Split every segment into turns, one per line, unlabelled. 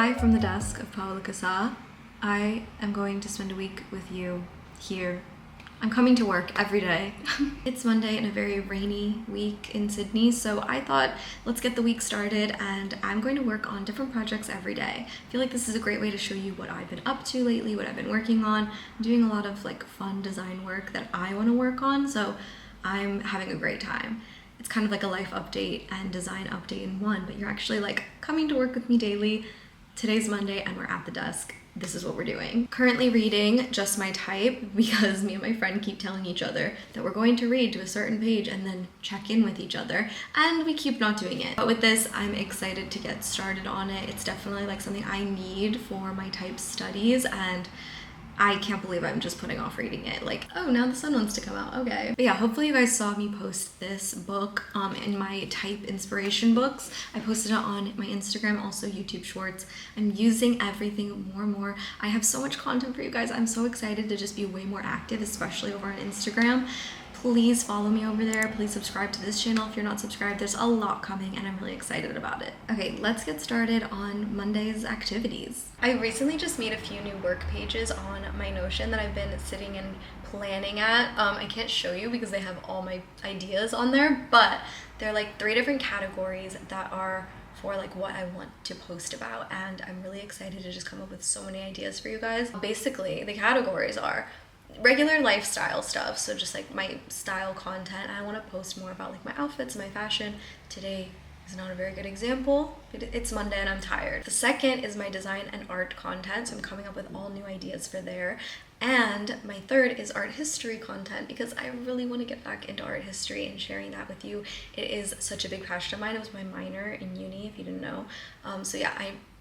Hi from the desk of Paola Kassa. I am going to spend a week with you here. I'm coming to work every day. It's Monday in a very rainy week in Sydney, so I thought let's get the week started, and I'm going to work on different projects every day. I feel like this is a great way to show you what I've been up to lately, what I've been working on. I'm doing a lot of like fun design work that I want to work on, so I'm having a great time. It's kind of like a life update and design update in one, but you're actually like coming to work with me daily. Today's Monday and we're at the desk. This is what we're doing. Currently reading Just My Type because me and my friend keep telling each other that we're going to read to a certain page and then check in with each other, and we keep not doing it. But with this, I'm excited to get started on it. It's definitely like something I need for my type studies, and I can't believe I'm just putting off reading it. Like, oh, now the sun wants to come out, okay. But yeah, hopefully you guys saw me post this book in my type inspiration books. I posted it on my Instagram, also YouTube Shorts. I'm using everything more and more. I have so much content for you guys. I'm so excited to just be way more active, especially over on Instagram. Please follow me over there. Please subscribe to this channel if you're not subscribed. There's a lot coming and I'm really excited about it. Okay, let's get started on Monday's activities. I recently just made a few new work pages on my Notion that I've been sitting and planning at. I can't show you because they have all my ideas on there, but they're like 3 different categories that are for like what I want to post about, and I'm really excited to just come up with so many ideas for you guys. Basically, the categories are regular lifestyle stuff, so just like my style content. I want to post more about like my outfits, my fashion. Today is not a very good example, but it's Monday and I'm tired. The second is my design and art content, so I'm coming up with all new ideas for there. And my third is art history content because I really want to get back into art history and sharing that with you. It is such a big passion of mine. It was my minor in uni, if you didn't know. So yeah,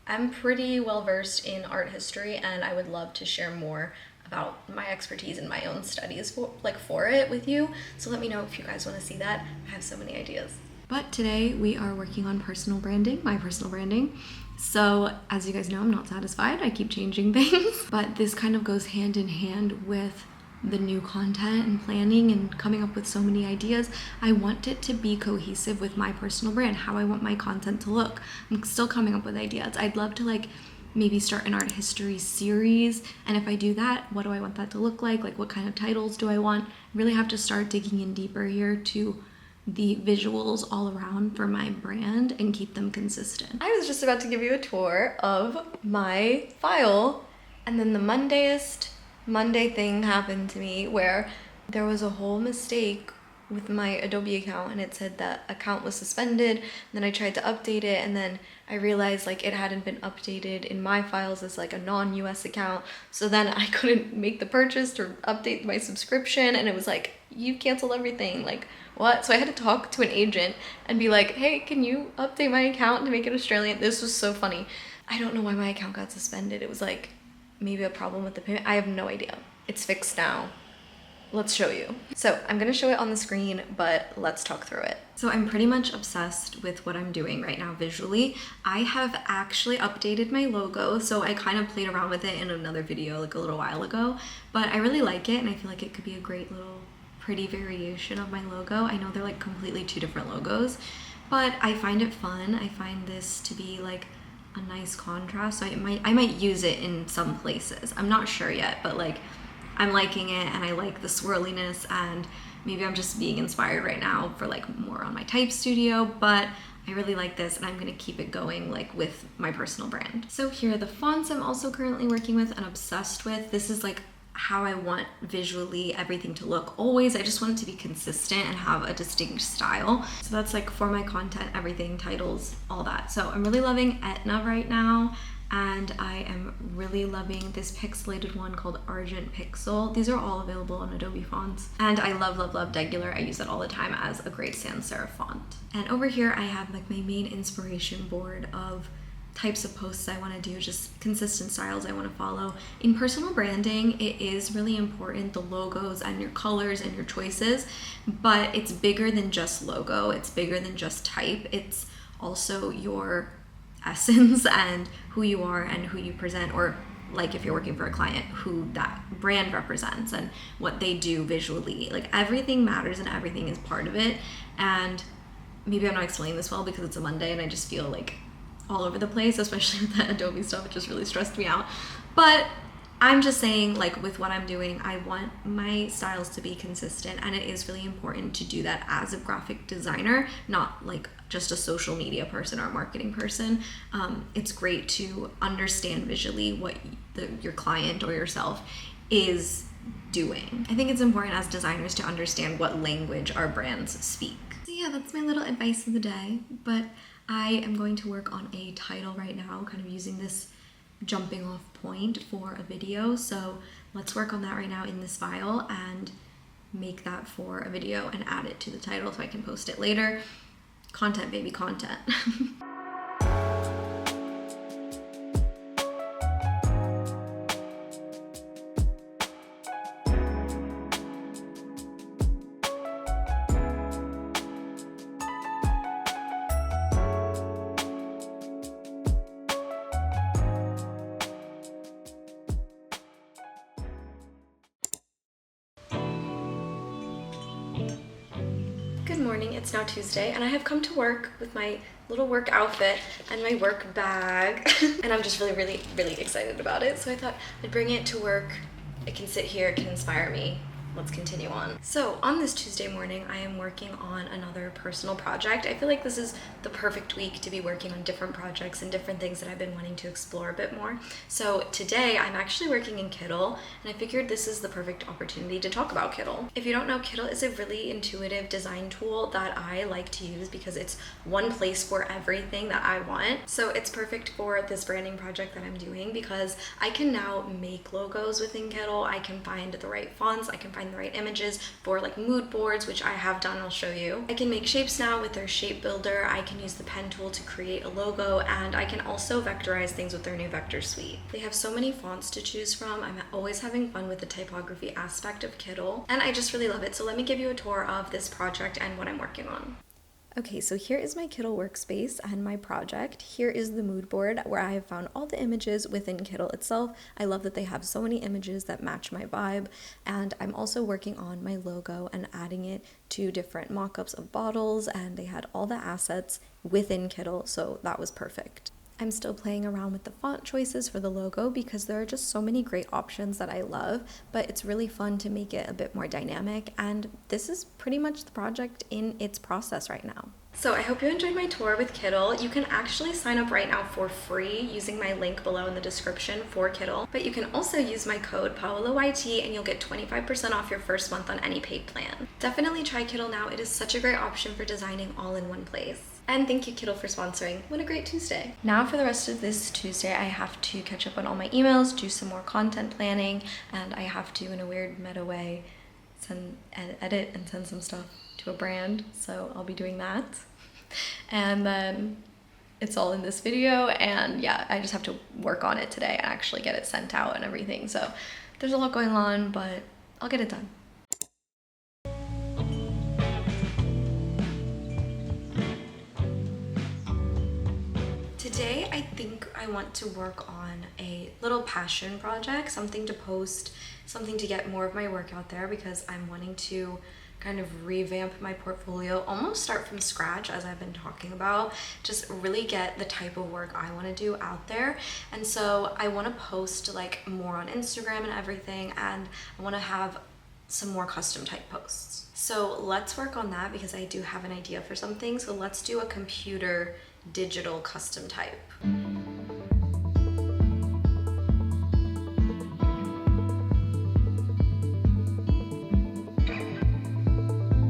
I'm pretty well versed in art history, and I would love to share more about my expertise in my own studies for it with you. So let me know if you guys want to see that. I have so many ideas. But today we are working on personal branding, my personal branding. So as you guys know, I'm not satisfied. I keep changing things, but this kind of goes hand in hand with the new content and planning and coming up with so many ideas. I want it to be cohesive with my personal brand, how I want my content to look. I'm still coming up with ideas. I'd love to like maybe start an art history series, and if I do that, what do I want that to look like what kind of titles do I want? I really have to start digging in deeper here to the visuals all around for my brand and keep them consistent. I was just about to give you a tour of my file, and then the Monday thing happened to me where there was a whole mistake with my Adobe account, and it said that account was suspended. And then I tried to update it, and then I realized like it hadn't been updated in my files as like a non-US account. So then I couldn't make the purchase or update my subscription, and it was like, you canceled everything, like what? So I had to talk to an agent and be like, hey, can you update my account to make it Australian? This was so funny. I don't know why my account got suspended. It was like maybe a problem with the payment. I have no idea. It's fixed now. Let's show you. So I'm gonna show it on the screen, but let's talk through it. So I'm pretty much obsessed with what I'm doing right now visually. I have actually updated my logo, so I kind of played around with it in another video like a little while ago, but I really like it, and I feel like it could be a great little pretty variation of my logo. I know they're like completely 2 different logos, but I find it fun. I find this to be like a nice contrast, so I might use it in some places. I'm not sure yet, but like I'm liking it, and I like the swirliness, and maybe I'm just being inspired right now for like more on my type studio, but I really like this, and I'm gonna keep it going like with my personal brand. So here are the fonts I'm also currently working with and obsessed with. This is like how I want visually everything to look always. I just want it to be consistent and have a distinct style. So that's like for my content, everything, titles, all that. So I'm really loving Etna right now, and I am really loving this pixelated one called Argent Pixel. These are all available on Adobe fonts. And I love Degular. I use it all the time as a great sans serif font. And over here I have like my main inspiration board of types of posts I want to do, just consistent styles I want to follow. In personal branding, it is really important, the logos and your colors and your choices, but it's bigger than just logo. It's bigger than just type. It's also your essence and who you are and who you present, or like if you're working for a client, who that brand represents and what they do visually. Like everything matters and everything is part of it. And maybe I'm not explaining this well because it's a Monday and I just feel like all over the place, especially with that Adobe stuff. It just really stressed me out. But I'm just saying, like, with what I'm doing, I want my styles to be consistent, and it is really important to do that as a graphic designer, not like just a social media person or a marketing person. It's great to understand visually what your client or yourself is doing. I think it's important as designers to understand what language our brands speak. So yeah, that's my little advice of the day, but I am going to work on a title right now, kind of using this jumping off point for a video. So let's work on that right now in this file and make that for a video and add it to the title so I can post it later. Content, baby, content. Good morning, it's now Tuesday, and I have come to work with my little work outfit and my work bag, and I'm just really excited about it. So I thought I'd bring it to work. It can sit here, it can inspire me. Let's continue on. So on this Tuesday morning, I am working on another personal project. I feel like this is the perfect week to be working on different projects and different things that I've been wanting to explore a bit more. So today I'm actually working in Kittl, and I figured this is the perfect opportunity to talk about Kittl. If you don't know, Kittl is a really intuitive design tool that I like to use because it's one place for everything that I want. So it's perfect for this branding project that I'm doing because I can now make logos within Kittl. I can find the right fonts, I can find the right images for like mood boards, which I have done, I'll show you. I can make shapes now with their shape builder. I can use the pen tool to create a logo, and I can also vectorize things with their new vector suite. They have so many fonts to choose from. I'm always having fun with the typography aspect of Kittl, and I just really love it. So let me give you a tour of this project and what I'm working on. Okay, so here is my Kittl workspace and my project. Here is the mood board where I have found all the images within Kittl itself. I love that they have so many images that match my vibe, and I'm also working on my logo and adding it to different mock-ups of bottles, and they had all the assets within Kittl, so that was perfect. I'm still playing around with the font choices for the logo because there are just so many great options that I love, but it's really fun to make it a bit more dynamic, and this is pretty much the project in its process right now. So I hope you enjoyed my tour with Kittl. You can actually sign up right now for free using my link below in the description for Kittl, but you can also use my code PaolaYT and you'll get 25% off your first month on any paid plan. Definitely try Kittl now. It is such a great option for designing all in one place. And thank you, Kittl, for sponsoring. What a great Tuesday. Now for the rest of this Tuesday, I have to catch up on all my emails, do some more content planning, and I have to, in a weird meta way, edit and send some stuff to a brand. So I'll be doing that. And then it's all in this video, and yeah, I just have to work on it today and actually get it sent out and everything. So there's a lot going on, but I'll get it done. Today, I think I want to work on a little passion project, something to post, something to get more of my work out there, because I'm wanting to kind of revamp my portfolio, almost start from scratch, as I've been talking about, just really get the type of work I want to do out there. And so I want to post like more on Instagram and everything, and I want to have some more custom type posts. So let's work on that because I do have an idea for something. So let's do a computer digital custom type.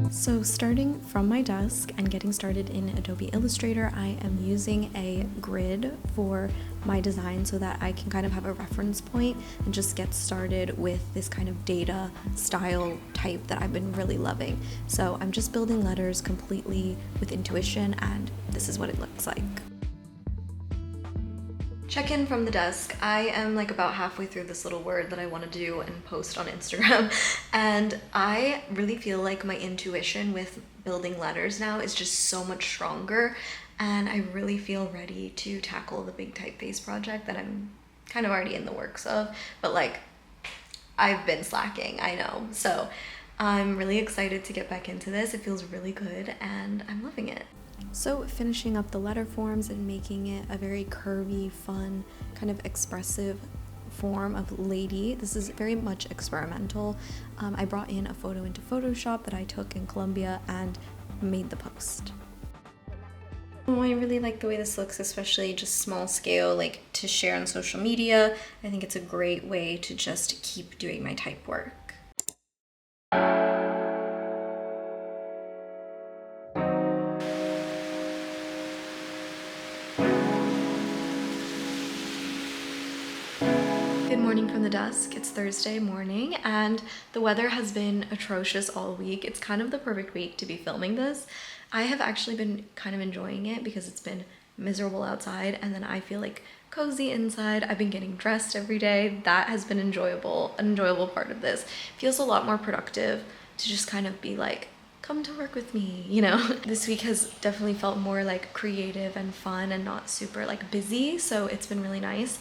So starting from my desk and getting started in Adobe Illustrator, I am using a grid for my design so that I can kind of have a reference point and just get started with this kind of data style type that I've been really loving. So I'm just building letters completely with intuition, and this is what it looks like. Check-in from the desk. I am like about halfway through this little word that I want to do and post on Instagram, and I really feel like my intuition with building letters now is just so much stronger, and I really feel ready to tackle the big typeface project that I'm kind of already in the works of, but like I've been slacking, I know. So I'm really excited to get back into this. It feels really good and I'm loving it. So finishing up the letter forms and making it a very curvy, fun, kind of expressive form of lady. This is very much experimental. I brought in a photo into Photoshop that I took in Colombia and made the post. Oh, I really like the way this looks, especially just small scale, like to share on social media. I think it's a great way to just keep doing my type work. Good morning from the desk. It's Thursday morning and the weather has been atrocious all week. It's kind of the perfect week to be filming this. I have actually been kind of enjoying it because it's been miserable outside and then I feel like cozy inside. I've been getting dressed every day. That has been enjoyable, an enjoyable part of this. Feels a lot more productive to just kind of be like, come to work with me, you know? This week has definitely felt more like creative and fun and not super like busy, so it's been really nice.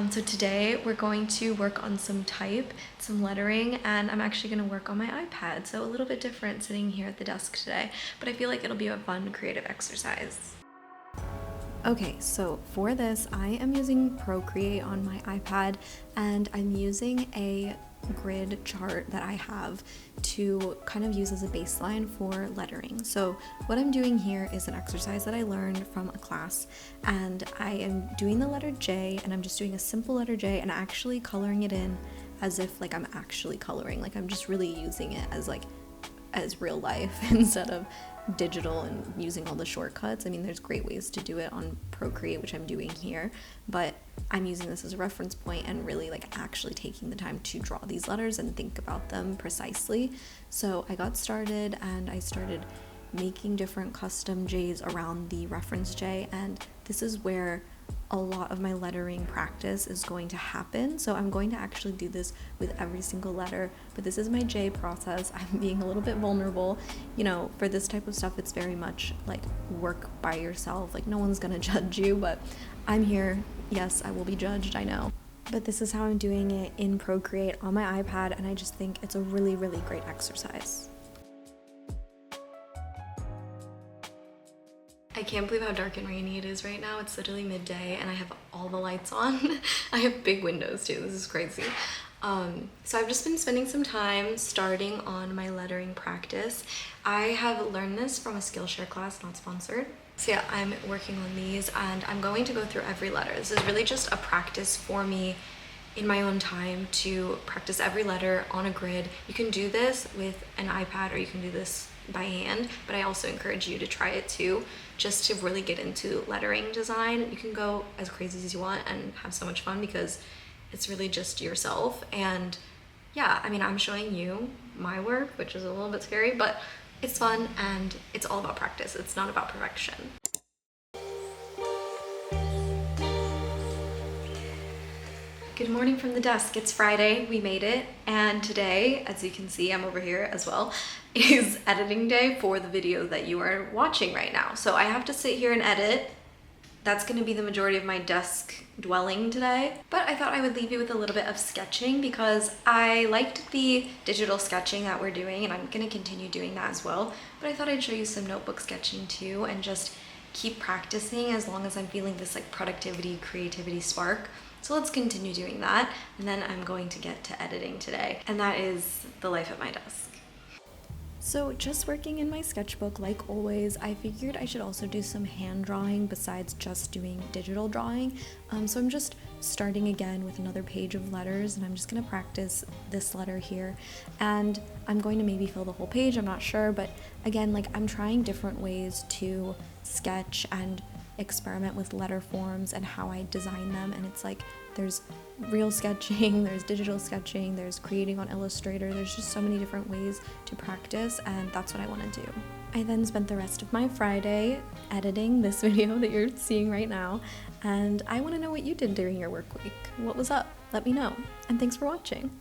So today we're going to work on some type, some lettering, and I'm actually gonna work on my iPad, so a little bit different sitting here at the desk today, but I feel like it'll be a fun creative exercise. Okay, so for this, I am using ProCreate on my iPad, and I'm using a grid chart that I have to kind of use as a baseline for lettering. So what I'm doing here is an exercise that I learned from a class, and I am doing the letter J, and I'm just doing a simple letter J and actually coloring it in as if like I'm actually coloring, like I'm just really using it as real life instead of digital and using all the shortcuts. I mean, there's great ways to do it on ProCreate, which I'm doing here, but I'm using this as a reference point and really like actually taking the time to draw these letters and think about them precisely. So I got started and I started making different custom J's around the reference J, and this is where a lot of my lettering practice is going to happen. So I'm going to actually do this with every single letter, but this is my J process. I'm being a little bit vulnerable. You know, for this type of stuff, it's very much like work by yourself. Like no one's gonna judge you, but I'm here. Yes, I will be judged, I know. But this is how I'm doing it in ProCreate on my iPad, and I just think it's a really, really great exercise. I can't believe how dark and rainy it is right now. It's literally midday and I have all the lights on. I have big windows too, this is crazy. So I've just been spending some time starting on my lettering practice. I have learned this from a Skillshare class, not sponsored. So yeah, I'm working on these and I'm going to go through every letter. This is really just a practice for me in my own time to practice every letter on a grid. You can do this with an iPad or you can do this by hand, but I also encourage you to try it too, just to really get into lettering design. You can go as crazy as you want and have so much fun because it's really just yourself. And yeah, I mean, I'm showing you my work, which is a little bit scary, but it's fun and it's all about practice. It's not about perfection. Good morning from the desk. It's Friday, we made it, and today, as you can see, I'm over here as well, is editing day for the video that you are watching right now. So I have to sit here and edit. That's gonna be the majority of my desk dwelling today, but I thought I would leave you with a little bit of sketching because I liked the digital sketching that we're doing and I'm gonna continue doing that as well, but I thought I'd show you some notebook sketching too and just keep practicing as long as I'm feeling this like productivity, creativity spark. So let's continue doing that, and then I'm going to get to editing today, and that is the life at my desk. So just working in my sketchbook like always, I figured I should also do some hand drawing besides just doing digital drawing. So I'm just starting again with another page of letters, and I'm just gonna practice this letter here, and I'm going to maybe fill the whole page, I'm not sure, but again, like I'm trying different ways to sketch and experiment with letter forms and how I design them, and it's like there's real sketching, there's digital sketching, there's creating on Illustrator, there's just so many different ways to practice, and that's what I want to do. I then spent the rest of my Friday editing this video that you're seeing right now, and I want to know what you did during your work week. What was up? Let me know, and thanks for watching.